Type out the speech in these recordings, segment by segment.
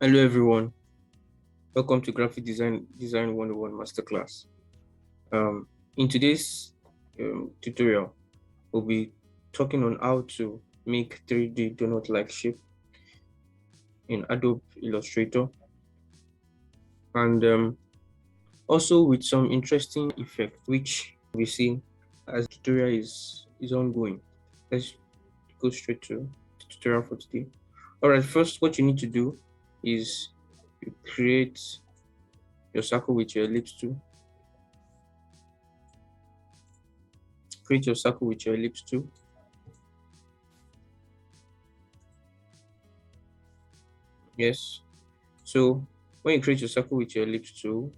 Hello everyone, welcome to Graphic Design 101 Masterclass. In today's tutorial, we'll be talking on how to make 3D donut-like shape in Adobe Illustrator, and also with some interesting effect which we see as the tutorial is ongoing. Let's go straight to the tutorial for today. All right, first what you need to do is you create your circle with your ellipse tool. Create your circle with your ellipse tool. Yes. So when you create your circle with your ellipse tool,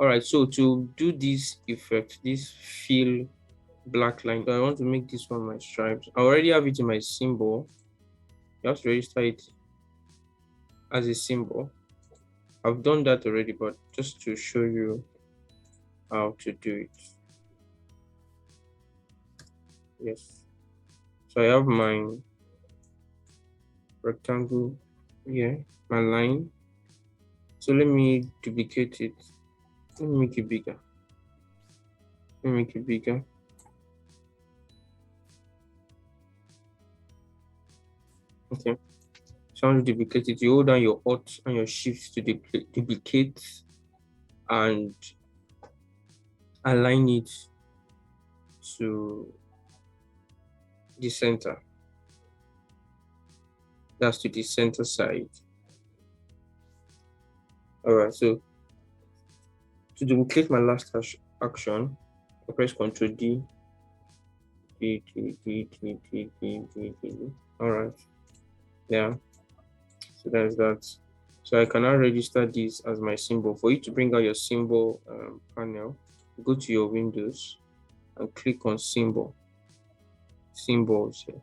all right. So to do this effect, this fill black line, I want to make this one my stripes. I already have it in my symbol. You have to register it as a symbol. I've done that already, but just to show you how to do it. Yes. So I have my rectangle here, my line. So let me duplicate it. Let me make it bigger. Let me make it bigger. Okay. So I want to duplicate it. You hold down your Alt and your Shift to duplicate and align it to the center. That's to the center side. All right. So to duplicate my last action, I press Ctrl D. All right. Yeah. So that's that. So I can now register this as my symbol. For you to bring out your symbol panel, go to your Windows and click on symbols here.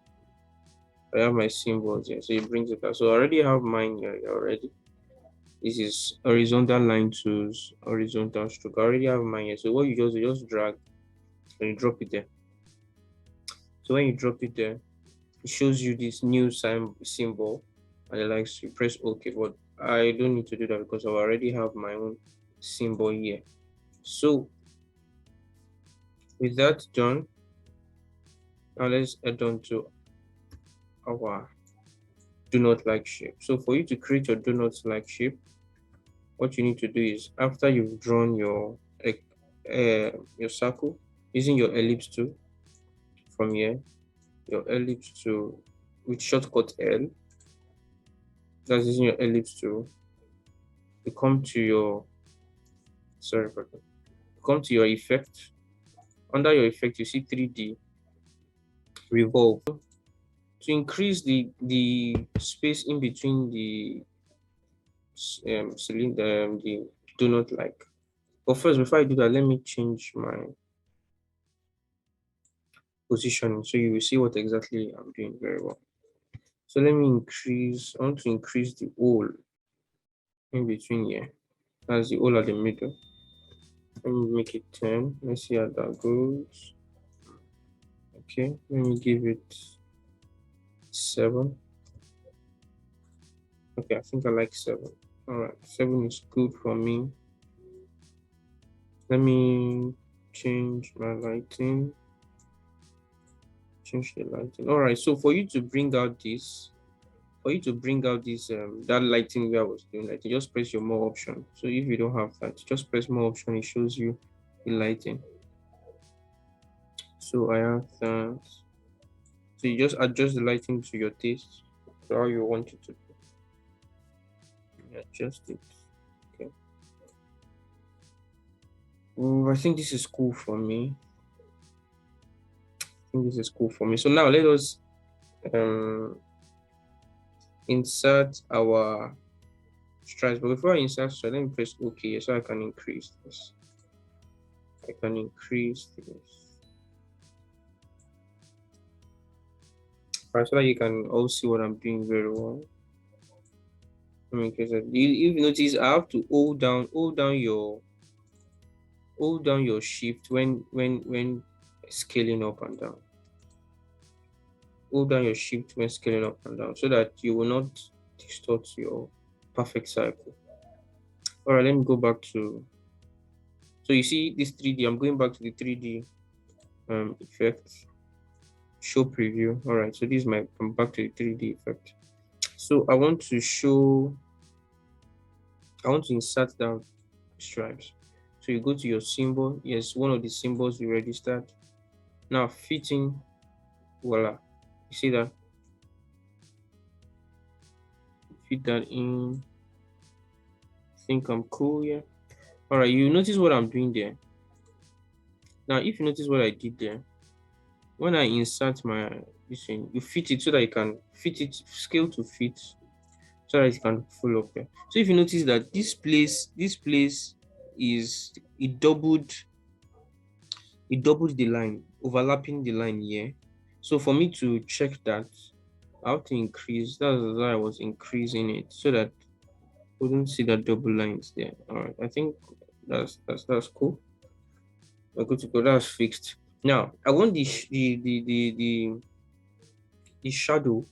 I have my symbols here, so it brings it out. So I already have mine here already. This is horizontal line tools, horizontal stroke. I already have mine here. So what you just drag and you drop it there. So when you drop it there, it shows you this new symbol and it likes you press OK. But I don't need to do that because I already have my own symbol here. So with that done, now let's head on to our donut like shape. So for you to create your donut like shape, what you need to do is after you've drawn your circle using your ellipse tool from here, your ellipse tool with shortcut L, that's using your ellipse tool, you come to your effect. Under your effect, you see 3D revolve. To increase the space in between the cylinder, the donut like. But first, before I do that, let me change my positioning so you will see what exactly I'm doing very well. So let me I want to increase the hole in between here. That's the hole at the middle. Let me make it 10. Let's see how that goes. Okay, let me give it 7. Okay, I think I like 7. Alright, 7 is good for me. Let me change my lighting. Change the lighting. Alright, so for you to bring out this, that lighting where I was doing, like, you just press your more option. So if you don't have that, just press more option, it shows you the lighting. So I have that. So you just adjust the lighting to your taste, to how you want it to be. Adjust it. Okay. I think this is cool for me. So now let us insert our stripes. But before I insert stripes, let me press OK so I can increase this. Alright, so that you can all see what I'm doing very well. If you notice, I have to hold down your shift when scaling up and down. Hold down your shift when scaling up and down so that you will not distort your perfect cycle. All right, let me go back to, so you see this 3D, I'm going back to the 3D effect, show preview. All right, so this is my, I'm back to the 3D effect. So I want to show, I want to insert down stripes. So you go to your symbol. Yes, one of the symbols you registered. Now fitting, voila. You see that? Fit that in. Think I'm cool, yeah. All right, you notice what I'm doing there. Now, if you notice what I did there, when I insert my this thing, you fit it so that you can fit it, scale to fit, so that it can full up there. So if you notice that this place is, it doubled the line, overlapping the line here. So for me to check that, I have to increase. That's why I was increasing it so that we don't see that double lines there. All right, I think that's cool. We're good to go. That's fixed. Now I want the shadow.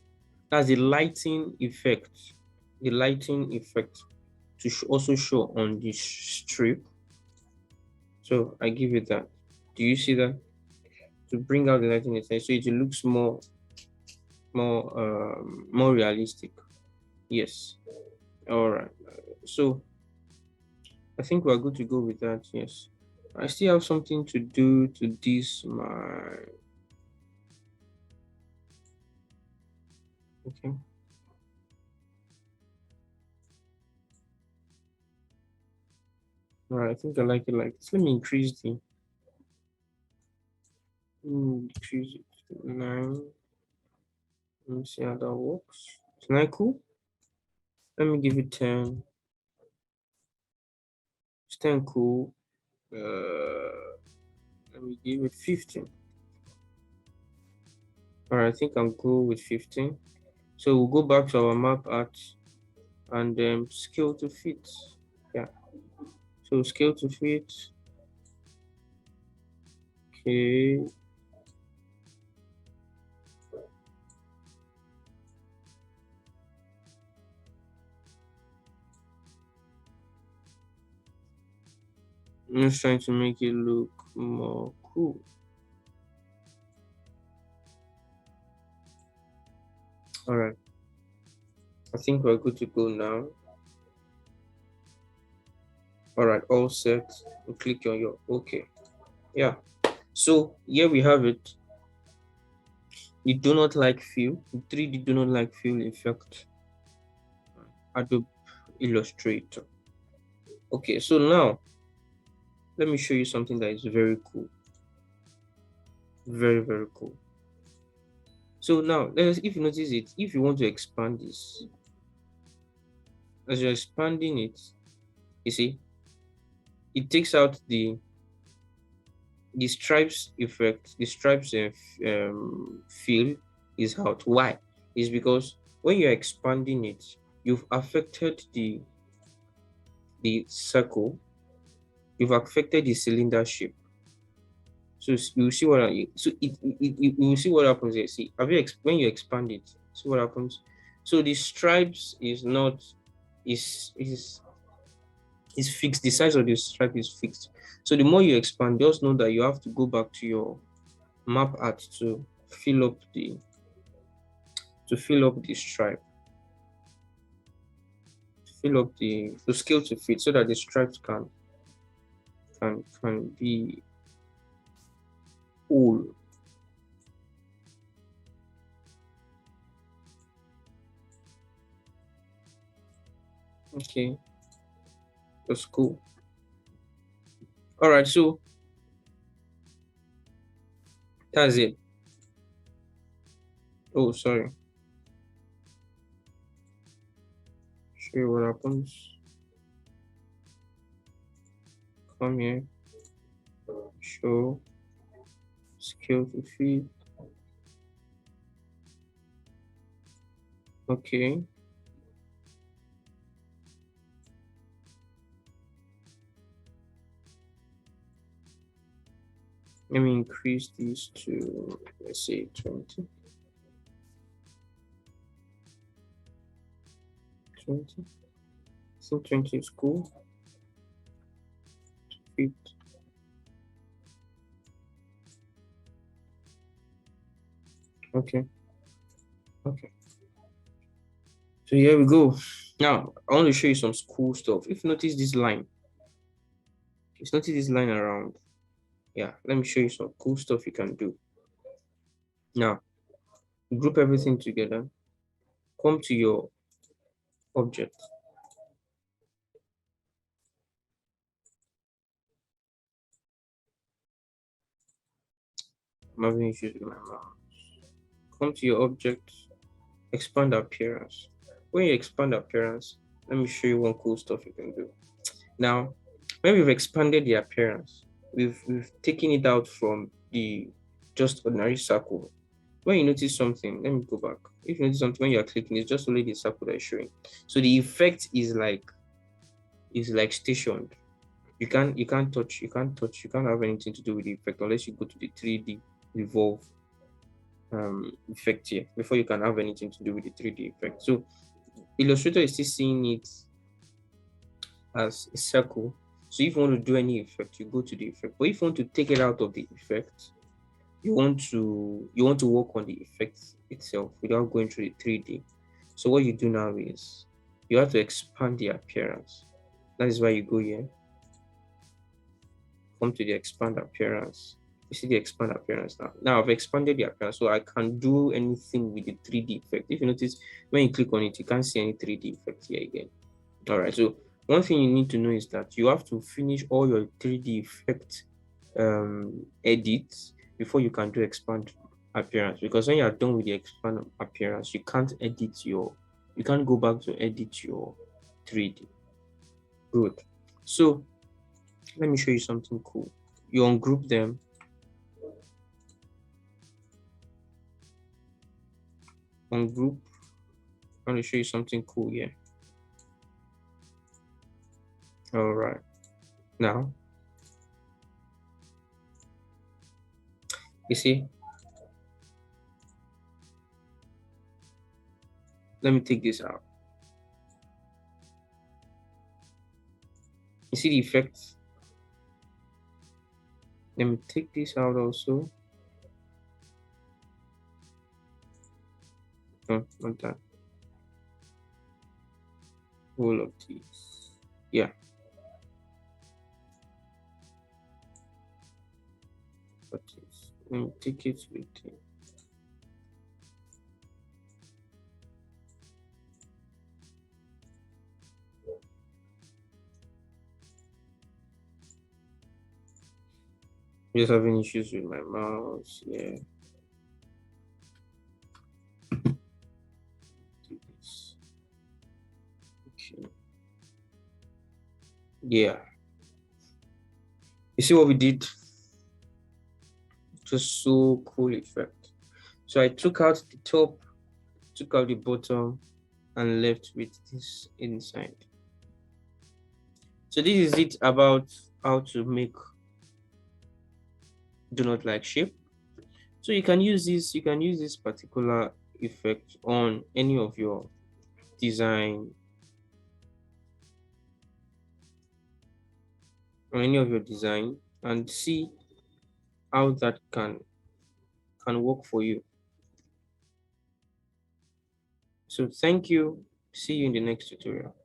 That's the lighting effect. The lighting effect to also show on this strip. So I give it that. Do you see that? To bring out the lighting effect, so it looks more realistic. Yes. All right. So I think we're good to go with that. Yes. I still have something to do to this. Okay. All right. I think I like it like this. Let me increase the. Increase it to 9. Let me see how that works. Is 9 cool? Let me give it 10. It's 10 cool. Let me give it 15. All right, I think I'm cool with 15. So we'll go back to our map art and scale to fit. Yeah. So scale to fit. Okay. I'm just trying to make it look more cool. All right. I think we're good to go now. All right, all set. You click on your okay. Yeah. So here we have it. You do not like fill. 3D do not like fill effect. Adobe Illustrator. Okay, so now let me show you something that is very cool. Very, very cool. So now, if you notice it, if you want to expand this, as you're expanding it, you see, it takes out the stripes effect, the stripes fill is out. Why? Is because when you're expanding it, you've affected the circle, you've affected the cylinder shape. So you see what I, so you see what happens here. See, when you expand it, see what happens. So the stripes is not is fixed. The size of the stripe is fixed. So the more you expand, just know that you have to go back to your map art to fill up the stripe, fill up the scale to fit so that the stripes can be whole. Okay, that's cool. All right, so that's it. Oh, sorry. Show you what happens. Come here. Show scale to fit. Okay. Let me increase this to, let's say, 20. 20. think 20 is cool. Fit. Okay. Okay. So here we go. Now I want to show you some cool stuff. If you notice this line, just notice this line around. Yeah, let me show you some cool stuff you can do. Now, group everything together. Come to your object. I'm having issues with my mouse. Come to your object, expand appearance. When you expand appearance, let me show you one cool stuff you can do. Now, when we've expanded the appearance, we've taken it out from the just ordinary circle. When you notice something, let me go back. If you notice something when you are clicking, it's just only the circle that is showing. So the effect is like stationed. You can't have anything to do with the effect unless you go to the 3D revolve effect here before you can have anything to do with the 3D effect. So Illustrator is still seeing it as a circle. So if you want to do any effect, you go to the effect. But if you want to take it out of the effect, you want to work on the effect itself without going through the 3D. So what you do now is you have to expand the appearance. That is why you go here, come to the expand appearance. You see the expand appearance now. Now I've expanded the appearance, so I can do anything with the 3D effect. If you notice, when you click on it, you can't see any 3D effect here again. All right, so one thing you need to know is that you have to finish all your 3D effect edits before you can do expand appearance, because when you are done with the expand appearance, you can't go back to edit your 3D. Good. So let me show you something cool. You ungroup them. Ungroup. I'm going to show you something cool here. All right. Now, you see, let me take this out. You see the effects? Let me take this out also. No, not that. All of these. Yeah. But let me take it with it. I'm just having issues with my mouse. Yeah. Do this. Okay. Yeah. You see what we did? Just so cool effect. So I took out the top, took out the bottom, and left with this inside. So this is it about how to make donut like shape. So you can use this particular effect on any of your design, and see how that can work for you. So thank you. See you in the next tutorial.